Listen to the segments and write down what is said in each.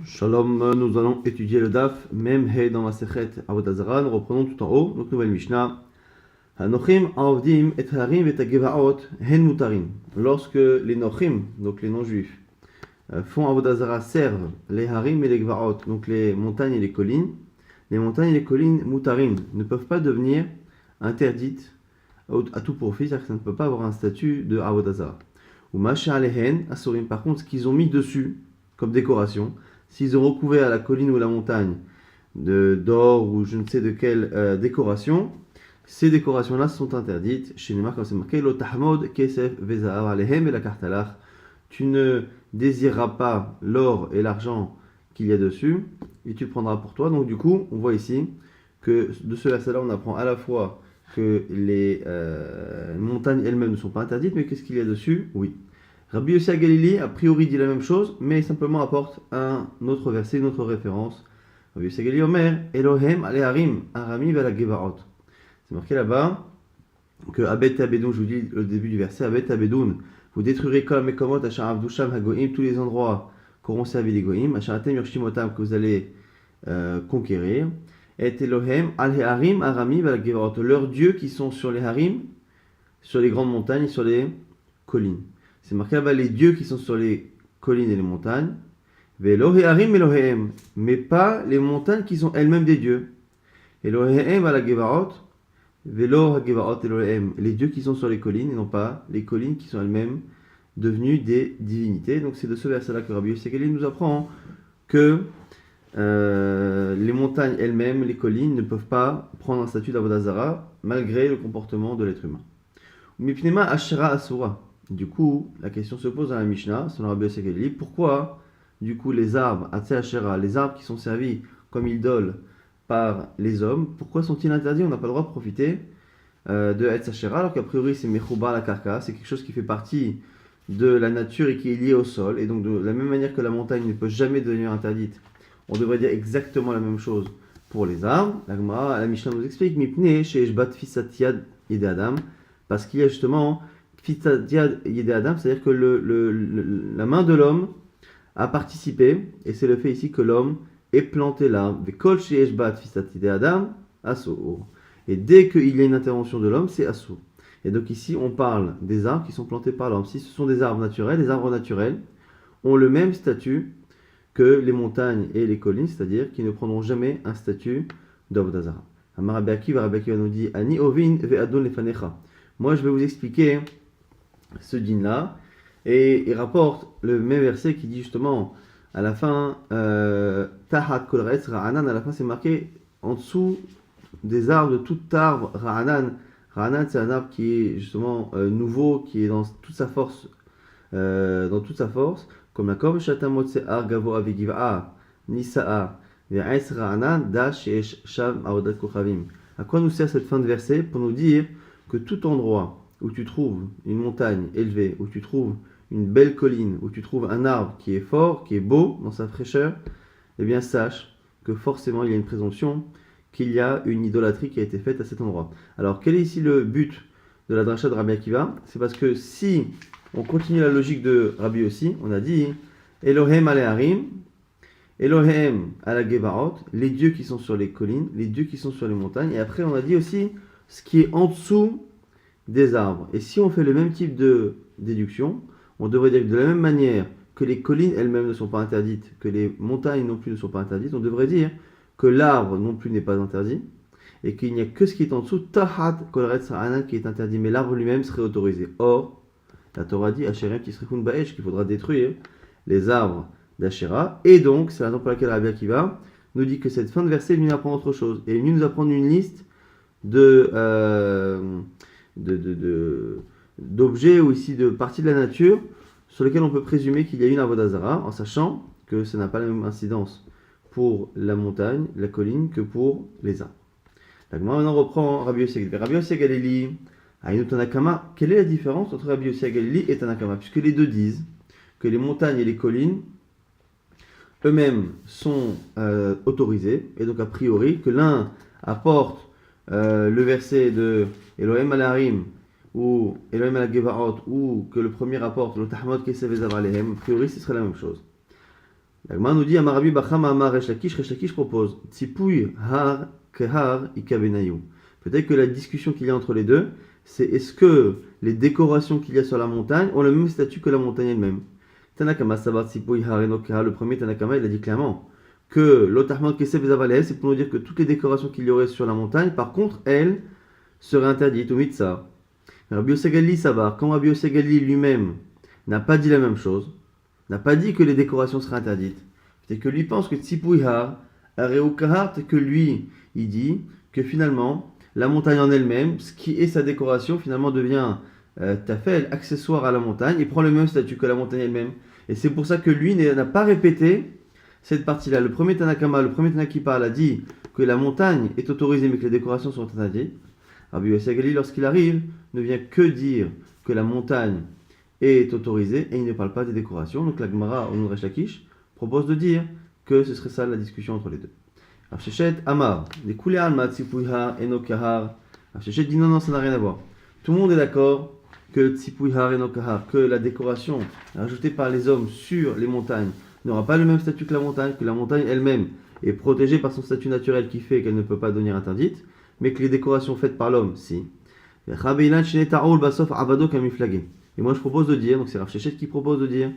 Shalom, nous allons étudier le Daf, Mem He dans la Sechet Avodah Zarah. Nous reprenons tout en haut, donc nouvelle Mishnah. Hanochim Avdim et Harim et Gevaot Hen Mutarim. Lorsque les Nochim, donc les non-juifs, font Avodah Zarah, servent les Harim et les Gevaot, donc les montagnes et les collines Mutarim ne peuvent pas devenir interdites à tout profit, c'est-à-dire que ça ne peut pas avoir un statut de Avodah Zarah. Ou Masha Alehen Asurim, par contre, ce qu'ils ont mis dessus comme décoration, s'ils ont recouvert la colline ou la montagne d'or ou je ne sais de quelle décoration, ces décorations-là sont interdites. Chez Neymar, comme c'est marqué, Lo tahmod kesef vezahav alehem et la kartalach. Tu ne désireras pas l'or et l'argent qu'il y a dessus, et tu le prendras pour toi. Donc du coup, on voit ici que de ce verset-là, on apprend à la fois que les montagnes elles-mêmes ne sont pas interdites, mais qu'est-ce qu'il y a dessus? Oui. Rabbi Yossi HaGalili, a priori, dit la même chose, mais simplement apporte un autre verset, une autre référence. Rabbi Yossi HaGalili Omer, Elohem aleharim, arami vala gevarot. C'est marqué là-bas que Abet Abedoun, je vous dis le début du verset, Abet Abedoun, vous détruirez Kol Mekomot, Achar Avdusham Hagoim, tous les endroits qu'auront servi les Goïm, Acharatem Yorshimotam, que vous allez conquérir. Et Elohem aleharim, arami vala gevarot. Leurs dieux qui sont sur les harim, sur les grandes montagnes et sur les collines. C'est marqué là-bas les dieux qui sont sur les collines et les montagnes, Veloheharim Elohehem, mais pas les montagnes qui sont elles-mêmes des dieux. Elohehem ala Gevarot, Velo Gevarot Elohehem, les dieux qui sont sur les collines et non pas les collines qui sont elles-mêmes devenues des divinités. Donc c'est de ce verset-là que Rabbi Yossi HaGalili nous apprend que les montagnes elles-mêmes, les collines, ne peuvent pas prendre un statut d'Avodah Zarah malgré le comportement de l'être humain. Mipnema Ashera Asura. Du coup, la question se pose dans la Mishnah, selon Rabbi Yossi HaGalili, pourquoi, du coup, les arbres, Atzeh Ashera, les arbres qui sont servis comme idoles par les hommes, pourquoi sont-ils interdits? On n'a pas le droit de profiter de Atzeh Ashera, alors qu'a priori c'est Mechouba la Karka, c'est quelque chose qui fait partie de la nature et qui est lié au sol, et donc de la même manière que la montagne ne peut jamais devenir interdite, on devrait dire exactement la même chose pour les arbres. La Mishnah nous explique, Mipne, Sheishbat Fisatiad Yede Adam, parce qu'il y a justement c'est-à-dire que la main de l'homme a participé, et c'est le fait ici que l'homme ait planté l'arbre. Et dès qu'il y a une intervention de l'homme, c'est assour. Et donc ici, on parle des arbres qui sont plantés par l'homme. Si ce sont des arbres naturels, les arbres naturels ont le même statut que les montagnes et les collines, c'est-à-dire qu'ils ne prendront jamais un statut d'Avodah Zarah. Rabbi Akiva nous dit Ani ovin ve'adon lefanecha. Moi, je vais vous expliquer ce din-là, et il rapporte le même verset qui dit justement à la fin Tahat kolretz ra'anan, à la fin c'est marqué en dessous des arbres, de tout arbre ra'anan. Ra'anan, c'est un arbre qui est justement nouveau, qui est dans toute sa force, comme la kom shatamot se'ar gavo avigiva nisa'a ve'es ra'anan da she'esh sham avodat kochavim. À quoi nous sert cette fin de verset? Pour nous dire que tout endroit où tu trouves une montagne élevée, où tu trouves une belle colline, où tu trouves un arbre qui est fort, qui est beau dans sa fraîcheur, eh bien sache que forcément il y a une présomption qu'il y a une idolâtrie qui a été faite à cet endroit. Alors quel est ici le but de la dracha de Rabbi Akiva? C'est parce que si on continue la logique de Rabbi Yossi, on a dit Elohem aleharim, Elohem ala gevarot, les dieux qui sont sur les collines, les dieux qui sont sur les montagnes, et après on a dit aussi ce qui est en dessous des arbres. Et si on fait le même type de déduction, on devrait dire que de la même manière que les collines elles-mêmes ne sont pas interdites, que les montagnes non plus ne sont pas interdites, on devrait dire que l'arbre non plus n'est pas interdit, et qu'il n'y a que ce qui est en dessous, Tahat Kolretz Ra'anan, qui est interdit, mais l'arbre lui-même serait autorisé. Or, la Torah dit, Asherem Tisrechun Ba'esh, qu'il faudra détruire les arbres d'Ashera, et donc, c'est la raison pour laquelle Rabbi Akiva nous dit que cette fin de verset est venue nous apprendre autre chose, et est venue nous apprendre une liste d'objets ou ici de parties de la nature sur lesquelles on peut présumer qu'il y a une Avodah Zarah, en sachant que ça n'a pas la même incidence pour la montagne, la colline, que pour les arbres. Maintenant on reprend Rabbi Yossi HaGalili. Rabbi Yossi HaGalili, Aïnou Tanakama, quelle est la différence entre Rabbi Yossi HaGalili et Tanakama? Puisque les deux disent que les montagnes et les collines eux-mêmes sont autorisés, et donc a priori que l'un apporte le verset de Elohim al-Harim ou Elohim al-Gevarot, ou que le premier rapporte le Tahmod Kesef Ezav Alehem, a priori ce serait la même chose. L'Agma nous dit Amarabi Bacham Amar Resh Lakish propose Tzipouy Har Kehar Ikabenayu. Peut-être que la discussion qu'il y a entre les deux, c'est est-ce que les décorations qu'il y a sur la montagne ont le même statut que la montagne elle-même. Tanakama Sabat Tzipouy Har Enokeha, le premier Tanakama, il a dit clairement que l'Otahman Kesef Zavaleh, c'est pour nous dire que toutes les décorations qu'il y aurait sur la montagne, par contre, elles seraient interdites au Mitsa. Rabbi Yosef Galili Sabar, quand Rabbi Yosef Galili lui-même n'a pas dit la même chose, n'a pas dit que les décorations seraient interdites, c'est que lui pense que Tzipouihar, Areukahar, c'est que lui, il dit que finalement, la montagne en elle-même, ce qui est sa décoration, finalement devient tafel, accessoire à la montagne, et prend le même statut que la montagne elle-même. Et c'est pour ça que lui n'a pas répété cette partie-là. Le premier Tanakama, le premier Tanakh qui parle, a dit que la montagne est autorisée, mais que les décorations sont interdites. Rabbi Yosef Galili, lorsqu'il arrive, ne vient que dire que la montagne est autorisée et il ne parle pas des décorations. Donc la Gemara, au nom de Resh Lakish, propose de dire que ce serait ça la discussion entre les deux. Rav Sheshet Amar, des Kulei Alma Tzipouihar Enokahar. Rav Sheshet dit non, ça n'a rien à voir. Tout le monde est d'accord que Tzipouihar Enokahar, que la décoration rajoutée par les hommes sur les montagnes n'aura pas le même statut que la montagne elle-même est protégée par son statut naturel qui fait qu'elle ne peut pas devenir interdite, mais que les décorations faites par l'homme, si. Et moi je propose de dire, donc c'est Rav Sheshet qui propose de dire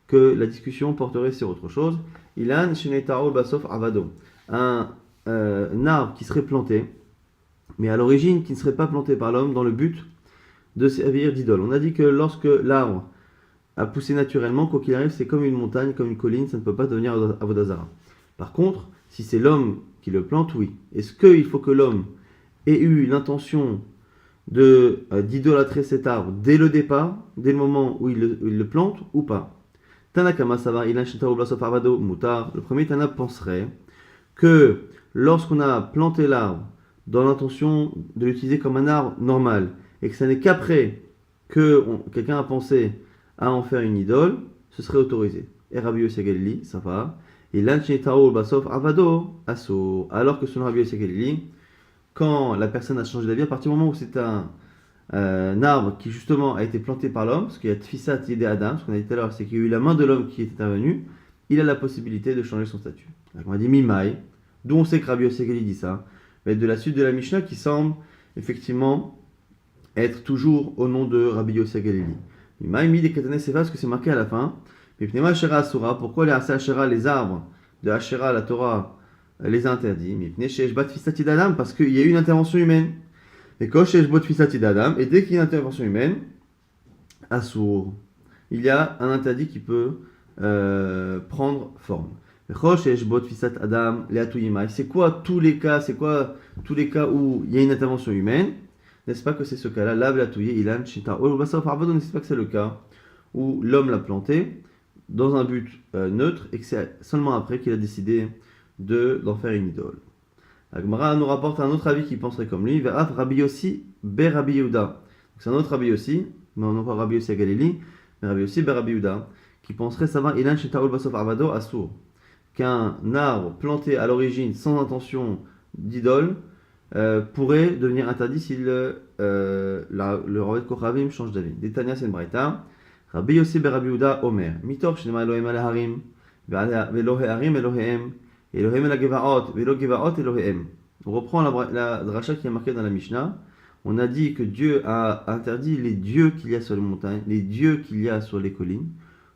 que la discussion porterait sur autre chose. Ilan Shenetaol Basof Avado, un arbre qui serait planté, mais à l'origine qui ne serait pas planté par l'homme dans le but de servir d'idole. On a dit que lorsque l'arbre a poussé naturellement, quoi qu'il arrive, c'est comme une montagne, comme une colline, ça ne peut pas devenir Avodazara. Par contre, si c'est l'homme qui le plante, oui. Est-ce qu'il faut que l'homme ait eu l'intention d'idolâtrer cet arbre dès le départ, dès le moment où il le plante, ou pas? Tanakama Savar Ilan Shetao Blasof Avado Mutar. Le premier Tana penserait que lorsqu'on a planté l'arbre dans l'intention de l'utiliser comme un arbre normal, et que ce n'est qu'après que quelqu'un a pensé à en faire une idole, ce serait autorisé. Et Rabbi Yosef Galili, ça va. Ilan Shetao Blasof Avado Asso. Alors que selon Rabbi Yosef Galili, quand la personne a changé d'avis, à partir du moment où c'est un arbre qui justement a été planté par l'homme, parce qu'il y a Tfissat Yedé Adam, ce qu'on a dit tout à l'heure, c'est qu'il y a eu la main de l'homme qui est intervenue, il a la possibilité de changer son statut. Donc on a dit Mimaï, d'où on sait que Rabbi Yosef Galili dit ça, mais de la suite de la Mishnah qui semble effectivement être toujours au nom de Rabbi Yosef Galili. Mimaï mi des Katané Seva, parce que c'est marqué à la fin, mais Pnema Ashera Asura, pourquoi les Asa Ashera, les arbres de Ashera, la Torah, les a interdits, parce qu'il y a eu une intervention humaine. Et dès qu'il y a une intervention humaine, assour, il y a un interdit qui peut prendre forme. C'est quoi tous les cas où il y a une intervention humaine? N'est-ce pas que c'est ce cas-là? N'est-ce pas que c'est le cas où l'homme l'a planté dans un but neutre et que c'est seulement après qu'il a décidé d'en faire une idole. La Gemara nous rapporte un autre avis qui penserait comme lui. Ve'af Rabbi Yossi ber Rabbi Yehuda. C'est un autre Rabbi Yossi, non pas Rabbi Yossi à Galilée, mais Rabbi Yossi ber Rabbi Yehuda, qui penserait savoir Ilan Shetaol Basof Avado Assour, qu'un arbre planté à l'origine sans intention d'idole pourrait devenir interdit si le Ravet Kochavim change d'avis. Détania c'est une braïta. Rabbi Yossi ber Rabbi Yehuda Omer. Mitov Shnema Elohim Alaharim. Ve'Eloheharim Eloheim. Eloheim la Gevaot, Velo Gevaot Eloheim. On reprend la dracha qui est marquée dans la Mishnah. On a dit que Dieu a interdit les dieux qu'il y a sur les montagnes, les dieux qu'il y a sur les collines.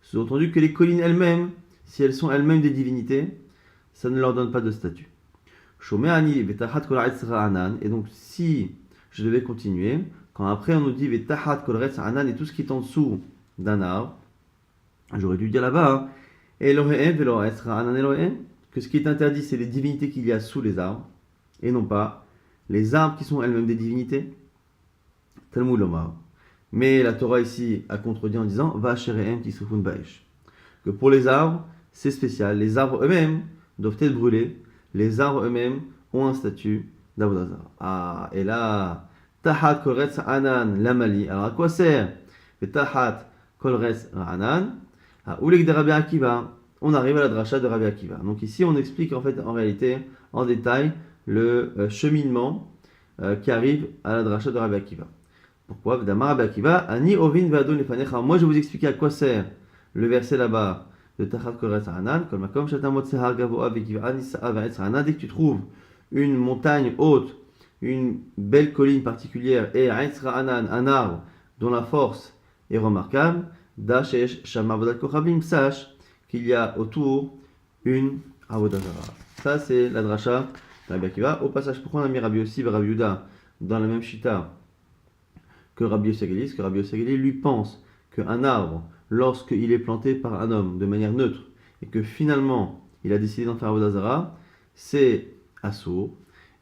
Sous-entendu que les collines elles-mêmes, si elles sont elles-mêmes des divinités, ça ne leur donne pas de statut. Shomeani vetahat kol anan. Et donc si je devais continuer, quand après on nous dit vetahat kol anan et tout ce qui est en dessous d'un arbre, j'aurais dû dire là-bas Eloheim velo anan Eloheim, que ce qui est interdit, c'est les divinités qu'il y a sous les arbres, et non pas les arbres qui sont elles-mêmes des divinités. Talmud Lomar. Mais la Torah ici a contredit en disant Va'asherehem tisrufun ba'esh, que pour les arbres, c'est spécial. Les arbres eux-mêmes doivent être brûlés. Les arbres eux-mêmes ont un statut d'Avodazara. Ah, et là, Tahat kolretz anan lamali. Alors à quoi sert le Tahat kolretz anan? Ah, Oulek de Rabbi Akiva. On arrive à la dracha de Rabbi Akiva. Donc ici, on explique en fait, en réalité, en détail, le cheminement qui arrive à la dracha de Rabbi Akiva. Pourquoi? Moi, je vais vous expliquer à quoi sert le verset là-bas de Tachat Koretz Hanan, comme Makom Shatamot Sehar Gavoa Vekivan Isa'a Ve'etz Hanan, dès que tu trouves une montagne haute, une belle colline particulière, et Eitz Hanan, un arbre dont la force est remarquable, Dashesh Shama Avodat Kochavim, sache qu'il y a autour une Avodah Zarah. Ça, c'est la dracha de Rabbi Akiva. Au passage, pourquoi on a mis Rabbi Yossi et Rabbi Yehuda dans la même shita que Rabbi Yossi Ageli? Parce que Rabbi Yossi Ageli, lui, pense qu'un arbre, lorsqu'il est planté par un homme de manière neutre, et que finalement, il a décidé d'en faire Avodah Zarah, c'est assourd.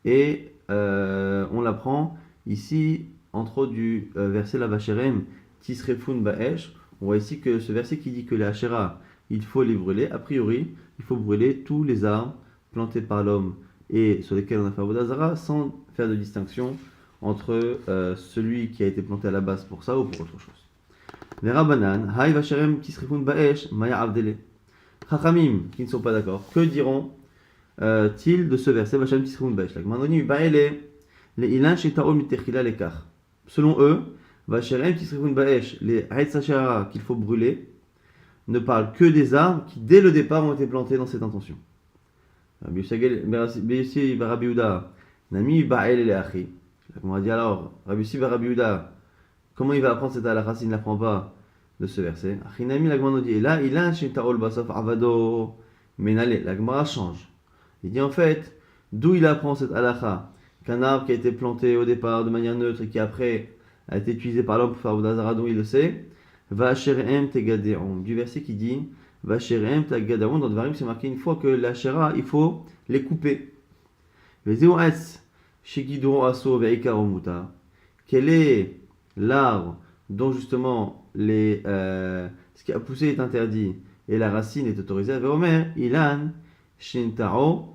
Et on l'apprend ici, entre autres du verset la Vacherem, Tisrefun Ba'esh. On voit ici que ce verset qui dit que les Hachera, il faut les brûler. A priori, il faut brûler tous les arbres plantés par l'homme et sur lesquels on a fait Avodah Zarah, sans faire de distinction entre celui qui a été planté à la base pour ça ou pour autre chose. Les Rabbanan, Haï Vacherem Tisrefun Ba'esh, Maya Avdele. Chachamim, qui ne sont pas d'accord, que diront-ils de ce verset Vacherem Tisrefun Ba'esh? L'Agmanoni, Ba'ele, les Ilan Shetao Mitechila Lekar. Selon eux, Vacherem Tisrefun Ba'esh, les Haïtz Hachera qu'il faut brûler, ne parlent que des arbres qui, dès le départ, ont été plantés dans cette intention. Rabbi Yossi va Rabbi Yehuda, Nami Ba'el et Achi. On va dire alors, Rabbi Yossi va Rabbi Yehuda, comment il va apprendre cette halakha s'il ne l'apprend pas de ce verset? Achinami l'Agmara dit, et là, il a un Shintaol Basof Avado Menale. L'Agmara change. Il dit en fait, d'où il apprend cette halakha? Qu'un arbre qui a été planté au départ de manière neutre et qui après a été utilisé par l'homme pour faire Avodah Zarah, d'où il le sait? Vacherem Tegadeon. Du verset qui dit Vacherem Tegadeon, dans Dvarim, c'est marqué une fois que la Shera, il faut les couper. Quel est l'arbre dont justement ce qui a poussé est interdit et la racine est autorisée? Veomer, Ilan, Shintao,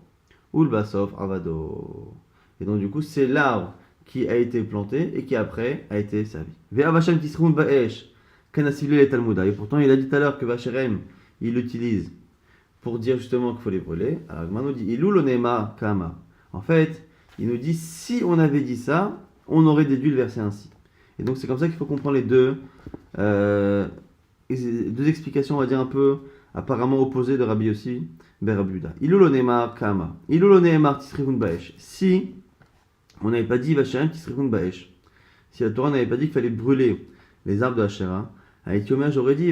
Ulbasov, Avado. Et donc du coup, c'est l'arbre qui a été planté et qui après a été servi. Ve'avasham Tisrun Ba'esh. Et pourtant, il a dit tout à l'heure que Vacherem, il l'utilise pour dire justement qu'il faut les brûler. Alors, maintenant, il dit Ilulonema Kama. En fait, il nous dit si on avait dit ça, on aurait déduit le verset ainsi. Et donc, c'est comme ça qu'il faut comprendre les deux explications, on va dire un peu apparemment opposées de Rabbi Yossi ben Rabbi Yehuda. Ilulonema Kama. Ilulonema Tisrifun Baesh. Si on n'avait pas dit Vacherem Tisrifun Baesh, si la Torah n'avait pas dit qu'il fallait brûler les arbres de Hachera, j'aurais dit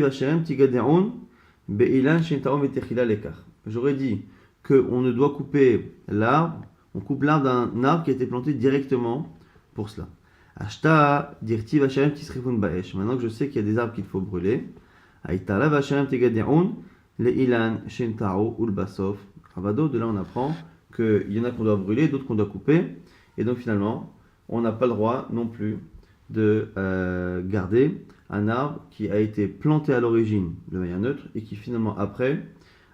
j'aurais dit qu'on ne doit couper l'arbre, on coupe l'arbre d'un arbre qui a été planté directement pour cela. Maintenant que je sais qu'il y a des arbres qu'il faut brûler, de là on apprend qu'il y en a qu'on doit brûler, d'autres qu'on doit couper, et donc finalement on n'a pas le droit non plus de garder un arbre qui a été planté à l'origine de manière neutre et qui finalement après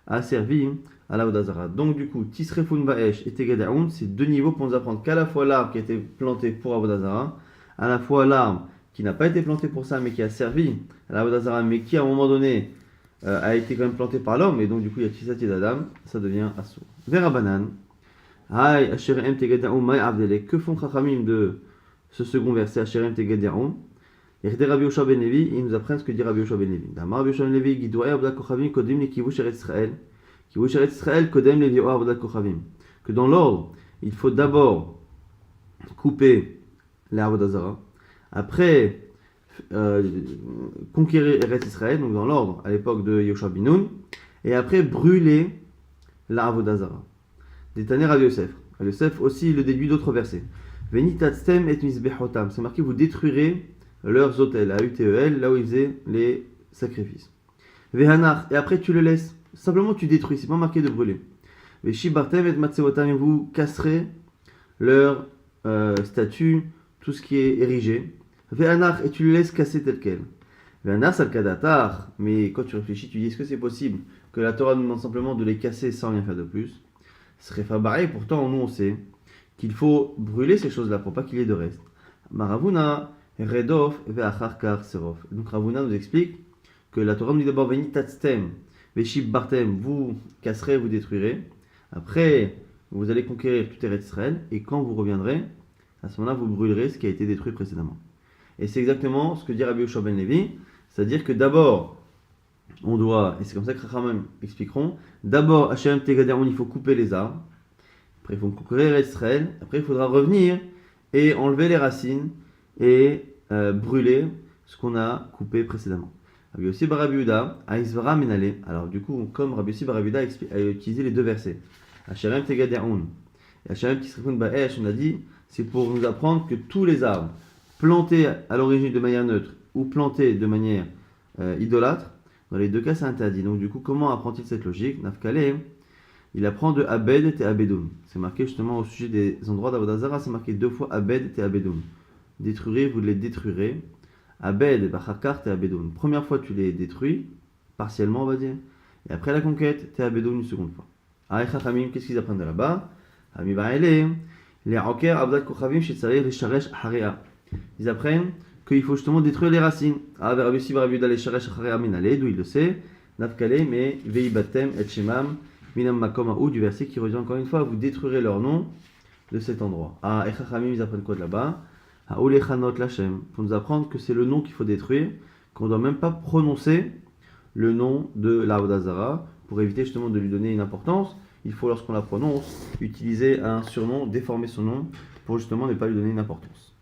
a servi à la Avodah Zarah. Donc du coup, Tisrefun Ba'esh et Tegadaoun, c'est deux niveaux pour nous apprendre qu'à la fois l'arbre qui a été planté pour Avodah Zarah, à la fois l'arbre qui n'a pas été planté pour ça mais qui a servi à la Avodah Zarah, mais qui à un moment donné a été quand même planté par l'homme, et donc du coup il y a Tisat Yedadam, ça devient assourd. Vera Banan, Hay Asherem Tegadaoun May Avdele, que font Chachamim de ce second verset Asherem Tegadaoun? Et Rabbi Yoshua ben Levi, ils nous apprennent ce que dit Rabbi Yoshua ben Levi. D'Amar Rabbi Yoshua ben Levi, Gidoai Avodat Kochavim Kodim le Kivush Eretz Israël, Kivush Eretz Israël Kodem le Vioa Avodat Kochavim. Que dans l'ordre, il faut d'abord couper les Avodah Zarah, après conquérir Eretz Israël, donc dans l'ordre à l'époque de Yoshua ben Nun, et après brûler la Avodah Zarah. Détané Rabbi Yosef. Rabbi Yosef aussi le déduit d'autres versets. Venitatstem et misbechotam. C'est marqué, vous détruirez leurs autels, à UTEL, là où ils faisaient les sacrifices. Vehanar, et après tu le laisses. Simplement tu détruis, c'est pas marqué de brûler. Veshibartem et matseotam, et vous casserez leurs statues, tout ce qui est érigé. Vehanar, et tu le laisses casser tel quel. Vehanar salkadatar, mais quand tu réfléchis, tu dis est-ce que c'est possible que la Torah nous demande simplement de les casser sans rien faire de plus? Ce serait fabaré, pourtant nous on sait qu'il faut brûler ces choses-là pour pas qu'il y ait de reste. Maravuna, Redof ve'acharkar serof. Donc Ravuna nous explique que la Torah nous dit d'abord venitatstem veshib bartem, vous casserez, vous détruirez. Après, vous allez conquérir tout Eretz Israël, et quand vous reviendrez, à ce moment-là, vous brûlerez ce qui a été détruit précédemment. Et c'est exactement ce que dit Rabbi Yoshua ben Levi, c'est-à-dire que d'abord, on doit, et c'est comme ça que Chachamim expliqueront, d'abord, Hachem Tegaderon, il faut couper les arbres, après il faut couper Israël, après il faudra revenir et enlever les racines et brûler ce qu'on a coupé précédemment. Rabbi Yossi bar Rabbi Yehuda, Aïsvara Menale. Alors du coup, comme Rabbi Yossi bar Rabbi Yehuda a utilisé les deux versets, Hachem Tegaderon et Hachem Tisrikun Ba'esh, on a dit, c'est pour nous apprendre que tous les arbres plantés à l'origine de manière neutre ou plantés de manière idolâtre, dans les deux cas c'est interdit. Donc du coup, comment apprend-il cette logique? Nafkale, il apprend de Abed et Abedoun. C'est marqué justement au sujet des endroits d'Avodah Zarah, c'est marqué deux fois Abed et Abedoun. Détruirez, vous les détruirez. Abed, Bachakar, et Abedoun. Première fois tu les détruis, partiellement on va dire, et après la conquête, t'es Abedoun une seconde fois. Aïchachamim, qu'est-ce qu'ils apprennent de là-bas? Les Roker, Abdat Kochavim, Shetzarir, les Sharesh, Harea. Ils apprennent qu'il faut justement détruire les racines. Ah, Rabbi Yossi bar Rabbi Yehuda, les Sharesh, Harea, Minale, d'où il le sait. Nafkale, mais Veibatem, et Shemam, Minam Makom Aou, du verset qui revient encore une fois, vous détruirez leur nom de cet endroit. Ah, et Chachamim, ils apprennent quoi de là-bas? Ah, Olechanot Lachem, pour nous apprendre que c'est le nom qu'il faut détruire, qu'on ne doit même pas prononcer le nom de l'Avodah Zarah, pour éviter justement de lui donner une importance. Il faut, lorsqu'on la prononce, utiliser un surnom, déformer son nom, pour justement ne pas lui donner une importance.